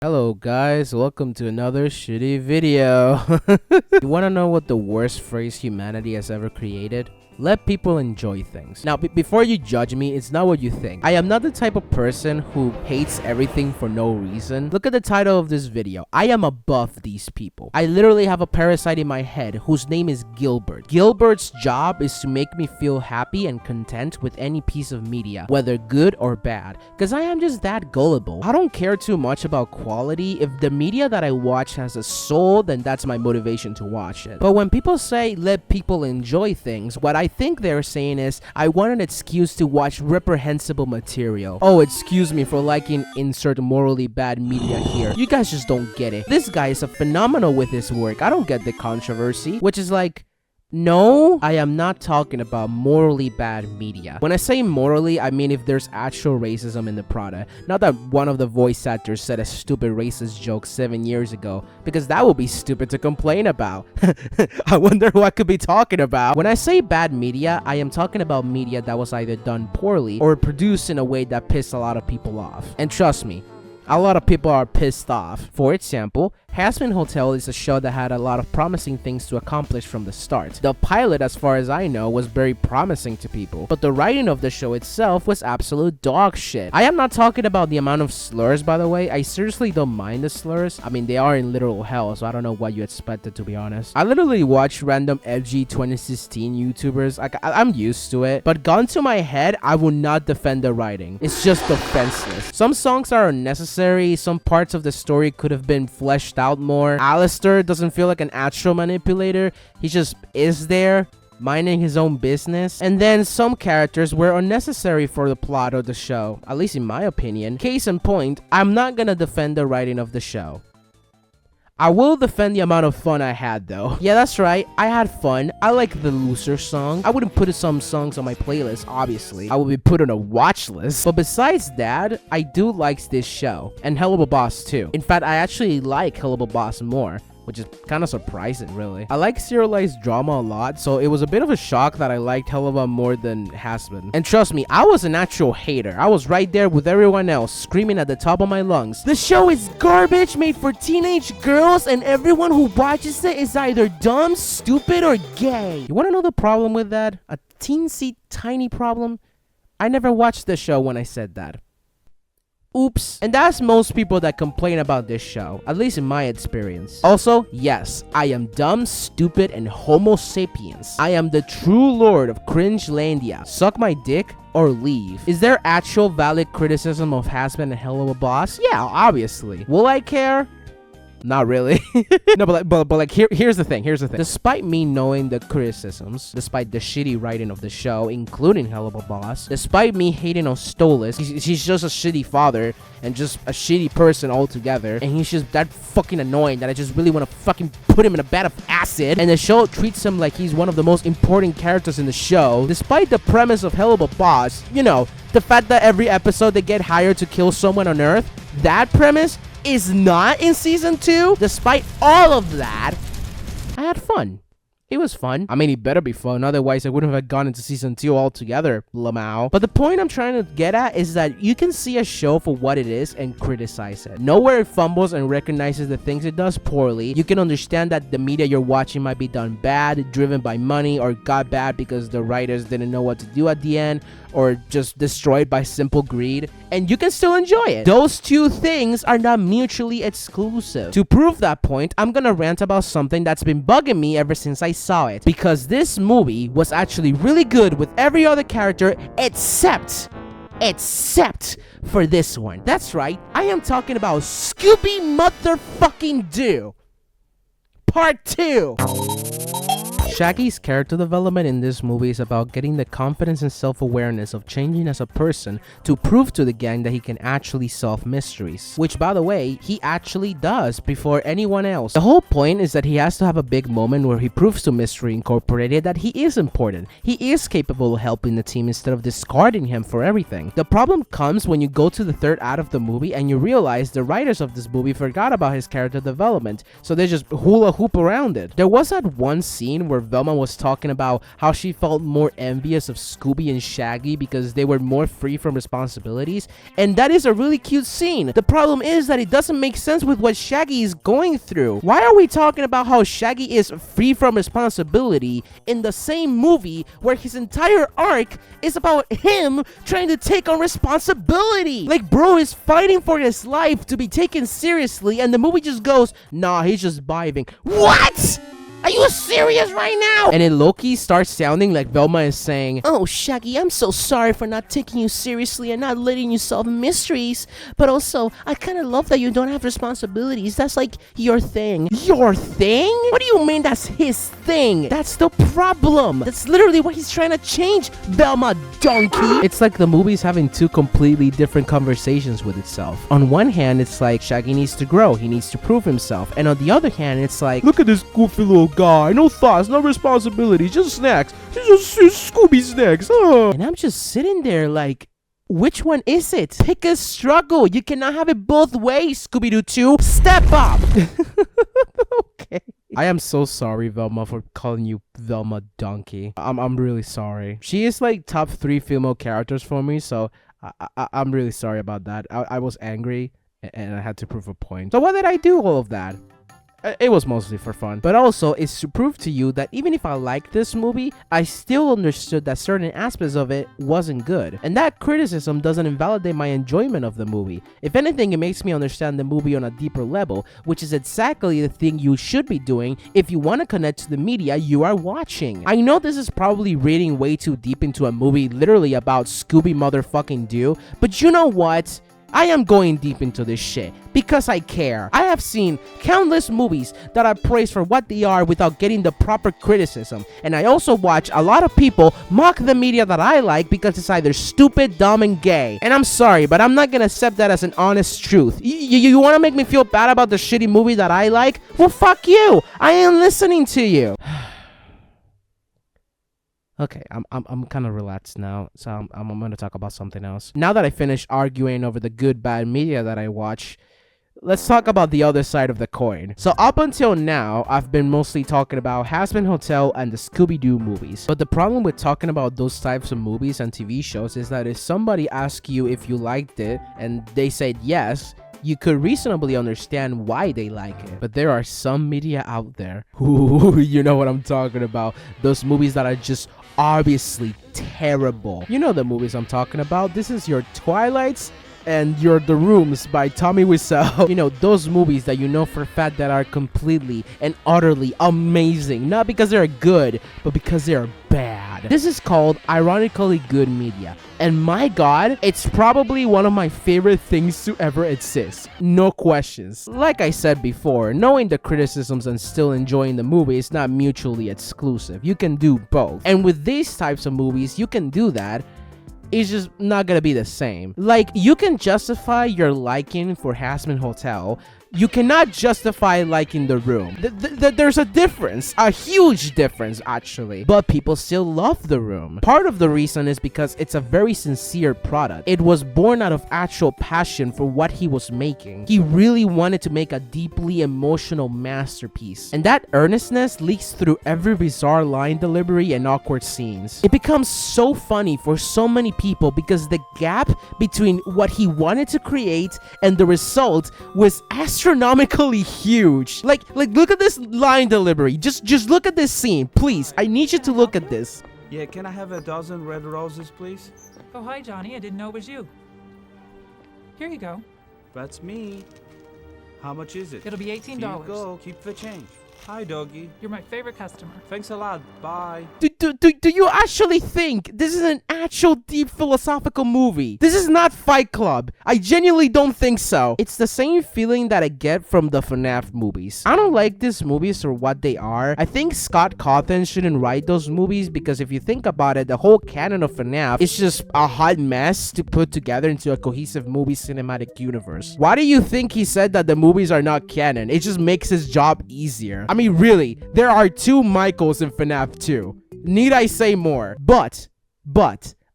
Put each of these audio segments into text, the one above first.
Hello guys, welcome to another shitty video. You wanna know what the worst phrase humanity has ever created? Let people enjoy things. Now, before you judge me, it's not what you think. I am not the type of person who hates everything for no reason. Look at the title of this video. I am above these people. I literally have a parasite in my head whose name is Gilbert. Gilbert's job is to make me feel happy and content with any piece of media, whether good or bad, because I am just that gullible. I don't care too much about quality. If the media that I watch has a soul, then that's my motivation to watch it. But when people say let people enjoy things, what I think they're saying is I want an excuse to watch reprehensible material. Oh, excuse me for liking insert morally bad media here. You guys just don't get it. This guy is a phenomenal with his work. I don't get the controversy, which is like, no, I am not talking about morally bad media. When I say morally, I mean if there's actual racism in the product. Not that one of the voice actors said a stupid racist joke 7 years ago, because that would be stupid to complain about. I wonder who I could be talking about. When I say bad media, I am talking about media that was either done poorly or produced in a way that pissed a lot of people off. And trust me, a lot of people are pissed off. For example, Hazbin Hotel is a show that had a lot of promising things to accomplish from the start. The pilot, as far as I know, was very promising to people, but the writing of the show itself was absolute dog shit. I am not talking about the amount of slurs, by the way. I seriously don't mind the slurs. I mean, they are in literal hell, so I don't know what you expected, to be honest. I literally watch random edgy 2016 YouTubers. I'm used to it, but gun to my head, I will not defend the writing. It's just defenseless. Some songs are unnecessary. Some parts of the story could have been fleshed out more. Alistair doesn't feel like an actual manipulator. He just is there, minding his own business. And then some characters were unnecessary for the plot of the show, at least in my opinion. Case in point, I'm not gonna defend the writing of the show. I will defend the amount of fun I had though. Yeah, that's right, I had fun. I like the Loser song. I wouldn't put some songs on my playlist, obviously. I would be put on a watch list. But besides that, I do like this show. And Hell of a Boss too. In fact, I actually like Hell of a Boss more, which is kind of surprising, really. I like serialized drama a lot, so it was a bit of a shock that I liked Helluva more than Hazbin. And trust me, I was an actual hater. I was right there with everyone else, screaming at the top of my lungs, "The show is garbage, made for teenage girls, and everyone who watches it is either dumb, stupid, or gay." You want to know the problem with that? A teensy tiny problem? I never watched the show when I said that. Oops. And that's most people that complain about this show, at least in my experience. Also, yes, I am dumb, stupid, and homo sapiens. I am the true lord of Cringelandia. Suck my dick or leave. Is there actual valid criticism of Hazbin and Hell of a Boss? Yeah, obviously. Will I care? Not really. No, but here's the thing. Despite me knowing the criticisms, despite the shitty writing of the show, including Hell of a Boss, despite me hating on Stolas, he's just a shitty father and just a shitty person altogether, and he's just that fucking annoying that I just really want to fucking put him in a vat of acid, and the show treats him like he's one of the most important characters in the show. Despite the premise of Hell of a Boss, you know, the fact that every episode they get hired to kill someone on Earth, that premise is not in season 2. Despite all of that, I had fun. It was fun. I mean, it better be fun, otherwise I wouldn't have gone into season 2 altogether, Lamau. But the point I'm trying to get at is that you can see a show for what it is and criticize it. Know where it fumbles and recognizes the things it does poorly. You can understand that the media you're watching might be done bad, driven by money, or got bad because the writers didn't know what to do at the end, or just destroyed by simple greed, and you can still enjoy it. Those two things are not mutually exclusive. To prove that point, I'm gonna rant about something that's been bugging me ever since I saw it, because this movie was actually really good with every other character except for this one. That's right, I am talking about Scooby motherfucking Doo Part 2. Shaggy's character development in this movie is about getting the confidence and self-awareness of changing as a person to prove to the gang that he can actually solve mysteries. Which, by the way, he actually does before anyone else. The whole point is that he has to have a big moment where he proves to Mystery Incorporated that he is important. He is capable of helping the team instead of discarding him for everything. The problem comes when you go to the third act of the movie and you realize the writers of this movie forgot about his character development, so they just hula hoop around it. There was that one scene where Velma was talking about how she felt more envious of Scooby and Shaggy because they were more free from responsibilities, and that is a really cute scene. The problem is that it doesn't make sense with what Shaggy is going through. Why are we talking about how Shaggy is free from responsibility in the same movie where his entire arc is about him trying to take on responsibility? Like, bro is fighting for his life to be taken seriously, and the movie just goes, nah, he's just vibing. What? Are you serious right now? And then Loki starts sounding like Velma is saying, oh, Shaggy, I'm so sorry for not taking you seriously and not letting you solve mysteries. But also, I kind of love that you don't have responsibilities. That's like your thing. Your thing? What do you mean that's his thing? That's the problem. That's literally what he's trying to change, Velma donkey. It's like the movie's having two completely different conversations with itself. On one hand, it's like Shaggy needs to grow. He needs to prove himself. And on the other hand, it's like, look at this goofy little guy, no thoughts, no responsibilities, just snacks, just Scooby snacks. And I'm just sitting there like, which one is it? Pick a struggle. You cannot have it both ways, Scooby-Doo 2. Step up. Okay. I am so sorry, Velma, for calling you Velma donkey. I'm really sorry. She is like top 3 female characters for me, so I'm really sorry about that. I was angry and I had to prove a point. So why did I do all of that? It was mostly for fun, but also it's to prove to you that even if I liked this movie, I still understood that certain aspects of it wasn't good. And that criticism doesn't invalidate my enjoyment of the movie. If anything, it makes me understand the movie on a deeper level, which is exactly the thing you should be doing if you want to connect to the media you are watching. I know this is probably reading way too deep into a movie literally about Scooby motherfucking Doo, but you know what? I am going deep into this shit because I care. I have seen countless movies that I praise for what they are without getting the proper criticism. And I also watch a lot of people mock the media that I like because it's either stupid, dumb, and gay. And I'm sorry, but I'm not gonna accept that as an honest truth. You wanna make me feel bad about the shitty movie that I like? Well, fuck you. I ain't listening to you. Okay, I'm kind of relaxed now, so I'm going to talk about something else. Now that I finished arguing over the good, bad media that I watch, let's talk about the other side of the coin. So up until now, I've been mostly talking about Hazbin Hotel and the Scooby-Doo movies. But the problem with talking about those types of movies and TV shows is that if somebody asks you if you liked it and they said yes, you could reasonably understand why they like it. But there are some media out there who, you know what I'm talking about, those movies that are just obviously terrible. You know the movies I'm talking about. This is your Twilights and your The Rooms by Tommy Wiseau. You know, those movies that you know for a fact that are completely and utterly amazing. Not because they're good, but because they're bad. This is called ironically good media. And my god, it's probably one of my favorite things to ever exist. No questions. Like I said before, knowing the criticisms and still enjoying the movie is not mutually exclusive. You can do both. And with these types of movies, you can do that. It's just not gonna be the same. Like, you can justify your liking for Hazbin Hotel. You cannot justify liking The Room. There's a difference, a huge difference actually, but people still love The Room. Part of the reason is because it's a very sincere product. It was born out of actual passion for what he was making. He really wanted to make a deeply emotional masterpiece, and that earnestness leaks through every bizarre line delivery and awkward scenes. It becomes so funny for so many people because the gap between what he wanted to create and the result was astronomically huge. Like look at this line delivery. Just look at this scene, please. I need you to look at this. Yeah, can I have a dozen red roses, please? Oh, hi, Johnny. I didn't know it was you. Here you go. That's me. How much is it? It'll be $18. Here you go. Keep the change. Hi, doggy. You're my favorite customer. Thanks a lot. Bye. Do you actually think this is an actual deep philosophical movie? This is not Fight Club. I genuinely don't think so. It's the same feeling that I get from the FNAF movies. I don't like these movies for what they are. I think Scott Cawthon shouldn't write those movies because if you think about it, the whole canon of FNAF is just a hot mess to put together into a cohesive movie cinematic universe. Why do you think he said that the movies are not canon? It just makes his job easier. I mean, really, there are 2 Michaels in FNAF 2. Need I say more? But,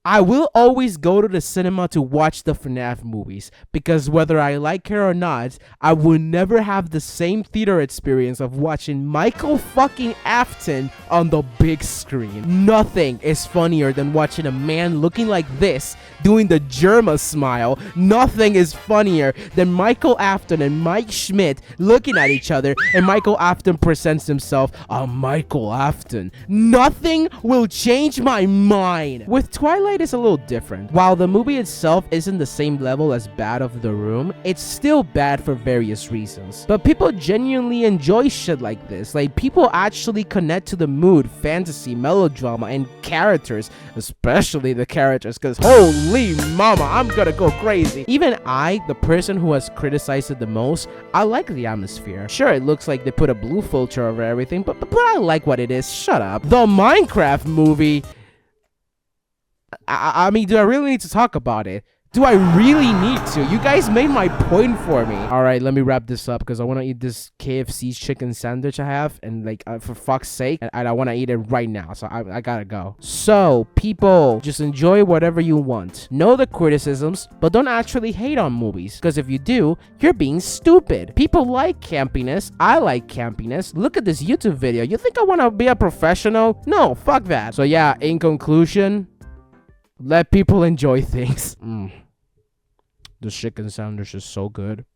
I will always go to the cinema to watch the FNAF movies because whether I like it or not, I will never have the same theater experience of watching Michael fucking Afton on the big screen. Nothing is funnier than watching a man looking like this doing the Germa smile. Nothing is funnier than Michael Afton and Mike Schmidt looking at each other and Michael Afton presents himself, I'm Michael Afton. Nothing will change my mind. With Twilight, it's a little different. While the movie itself isn't the same level as Bad of the Room, it's still bad for various reasons. But people genuinely enjoy shit like this. Like, people actually connect to the mood, fantasy, melodrama, and characters, especially the characters, because holy mama, I'm gonna go crazy. Even I, the person who has criticized it the most, I like the atmosphere. Sure, it looks like they put a blue filter over everything, but I like what it is. Shut up. The Minecraft movie, I mean, do I really need to talk about it? Do I really need to? You guys made my point for me. All right, let me wrap this up because I want to eat this KFC chicken sandwich I have. And like, for fuck's sake, I want to eat it right now. So I gotta go. So, people, just enjoy whatever you want. Know the criticisms, but don't actually hate on movies. Because if you do, you're being stupid. People like campiness. I like campiness. Look at this YouTube video. You think I want to be a professional? No, fuck that. So yeah, in conclusion, let people enjoy things. The chicken sandwich is so good.